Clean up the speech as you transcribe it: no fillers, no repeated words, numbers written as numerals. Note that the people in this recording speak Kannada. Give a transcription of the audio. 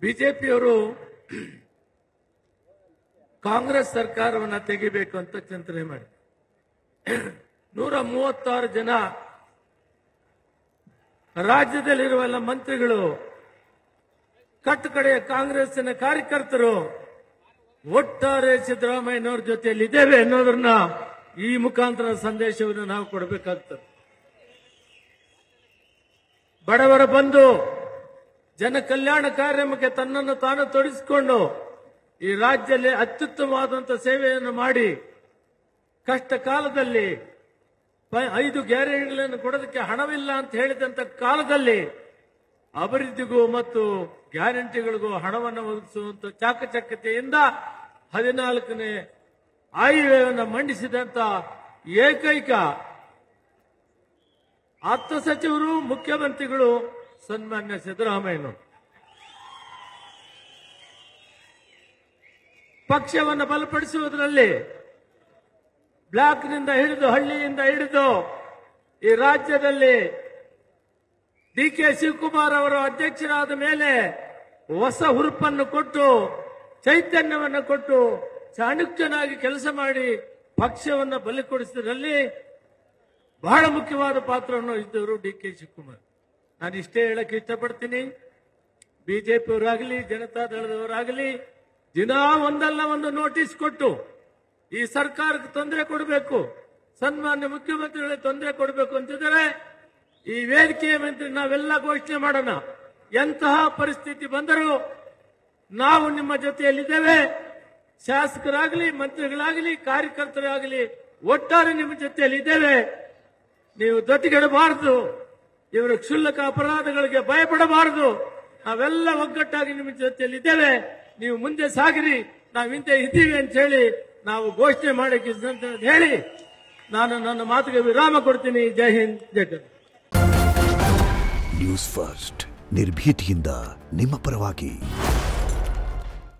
ಬಿಜೆಪಿಯವರು ಕಾಂಗ್ರೆಸ್ ಸರ್ಕಾರವನ್ನು ತೆಗಿಬೇಕು ಅಂತ ಚಿಂತನೆ ಮಾಡಿ 136 ಜನ ರಾಜ್ಯದಲ್ಲಿರುವೆಲ್ಲ ಮಂತ್ರಿಗಳು ಕಟ್ಟಕಡೆಯ ಕಾಂಗ್ರೆಸ್ಸಿನ ಕಾರ್ಯಕರ್ತರು ಒಟ್ಟಾರೆ ಸಿದ್ದರಾಮಯ್ಯನವರ ಜೊತೆಯಲ್ಲಿ ಇದ್ದೇವೆ ಅನ್ನೋದನ್ನ ಈ ಮುಖಾಂತರ ಸಂದೇಶವನ್ನು ನಾವು ಕೊಡಬೇಕಾಗ್ತದೆ. ಬಡವರ ಬಂಧು ಜನ ಕಲ್ಯಾಣ ಕಾರ್ಯಕ್ರಮಕ್ಕೆ ತನ್ನನ್ನು ತಾನು ತೊಡಗಿಸಿಕೊಂಡು ಈ ರಾಜ್ಯದಲ್ಲಿ ಅತ್ಯುತ್ತಮವಾದಂತಹ ಸೇವೆಯನ್ನು ಮಾಡಿ ಕಷ್ಟ ಕಾಲದಲ್ಲಿ 5 ಗ್ಯಾರಂಟಿಗಳನ್ನು ಕೊಡೋದಕ್ಕೆ ಹಣವಿಲ್ಲ ಅಂತ ಹೇಳಿದಂತ ಕಾಲದಲ್ಲಿ ಅಭಿವೃದ್ಧಿಗೂ ಮತ್ತು ಗ್ಯಾರಂಟಿಗಳಿಗೂ ಹಣವನ್ನು ಒದಗಿಸುವಂತ ಚಾಕಚಕ್ಯತೆಯಿಂದ 14ನೇ ಆಯವ್ಯಯವನ್ನು ಮಂಡಿಸಿದಂತ ಏಕೈಕ ಅರ್ಥ ಸಚಿವರು ಮುಖ್ಯಮಂತ್ರಿಗಳು ಸನ್ಮಾನ್ಯ ಸಿದ್ದರಾಮಯ್ಯನವರು. ಪಕ್ಷವನ್ನು ಬಲಪಡಿಸುವುದರಲ್ಲಿ ಬ್ಲಾಕ್ನಿಂದ ಹಿಡಿದು ಹಳ್ಳಿಯಿಂದ ಹಿಡಿದು ಈ ರಾಜ್ಯದಲ್ಲಿ ಡಿಕೆ ಶಿವಕುಮಾರ್ ಅವರು ಅಧ್ಯಕ್ಷರಾದ ಮೇಲೆ ಹೊಸ ಹುರುಪನ್ನು ಕೊಟ್ಟು ಚೈತನ್ಯವನ್ನು ಕೊಟ್ಟು ಚಾಣಕ್ಯನಾಗಿ ಕೆಲಸ ಮಾಡಿ ಪಕ್ಷವನ್ನು ಬಲಿಕೊಡಿಸಿದ್ರಲ್ಲಿ ಬಹಳ ಮುಖ್ಯವಾದ ಪಾತ್ರವನ್ನು ವಹಿಸಿದವರು ಡಿಕೆ ಶಿವಕುಮಾರ್. ನಾನು ಇಷ್ಟೇ ಹೇಳಕ್ಕೆ ಇಷ್ಟಪಡ್ತೀನಿ. ಬಿಜೆಪಿಯವರಾಗಲಿ ಜನತಾದಳದವರಾಗಲಿ ದಿನಾ ಒಂದಲ್ಲ ಒಂದು ನೋಟಿಸ್ ಕೊಟ್ಟು ಈ ಸರ್ಕಾರಕ್ಕೆ ತೊಂದರೆ ಕೊಡಬೇಕು, ಸನ್ಮಾನ್ಯ ಮುಖ್ಯಮಂತ್ರಿಗಳಿಗೆ ತೊಂದರೆ ಕೊಡಬೇಕು ಅಂತಿದ್ದಾರೆ. ಈ ವೇದಿಕೆಯ ಮಂತ್ರಿ ನಾವೆಲ್ಲ ಘೋಷಣೆ ಮಾಡೋಣ, ಎಂತಹ ಪರಿಸ್ಥಿತಿ ಬಂದರೂ ನಾವು ನಿಮ್ಮ ಜೊತೆಯಲ್ಲಿದ್ದೇವೆ. ಶಾಸಕರಾಗಲಿ ಮಂತ್ರಿಗಳಾಗಲಿ ಕಾರ್ಯಕರ್ತರಾಗಲಿ ಒಟ್ಟಾರೆ ನಿಮ್ಮ ಜೊತೆಯಲ್ಲಿದ್ದೇವೆ. ನೀವು ಧೃತಿಗೆಡಬಾರದು, ಇವರ ಕ್ಷುಲ್ಲಕ ಅಪರಾಧಗಳಿಗೆ ಭಯಪಡಬಾರದು. ನಾವೆಲ್ಲ ಒಗ್ಗಟ್ಟಾಗಿ ನಿಮ್ಮ ಜೊತೆಯಲ್ಲಿದ್ದೇವೆ. ನೀವು ಮುಂದೆ ಸಾಗಿರಿ, ನಾವು ಹಿಂದೆ ಇದ್ದೀವಿ ಅಂತ ಹೇಳಿ ನಾವು ಘೋಷಣೆ ಮಾಡಕ್ಕೆ ಹೇಳಿ ನಾನು ನನ್ನ ಮಾತಿಗೆ ವಿರಾಮ ಕೊಡ್ತೀನಿ. ಜೈ ಹಿಂದ್, ಜೈ ಕರ್ನಾಟಕ. ನ್ಯೂಸ್ ಫಸ್ಟ್ ನಿರ್ಭೀತಿಯಿಂದ ನಿಮ್ಮ ಪರವಾಗಿ.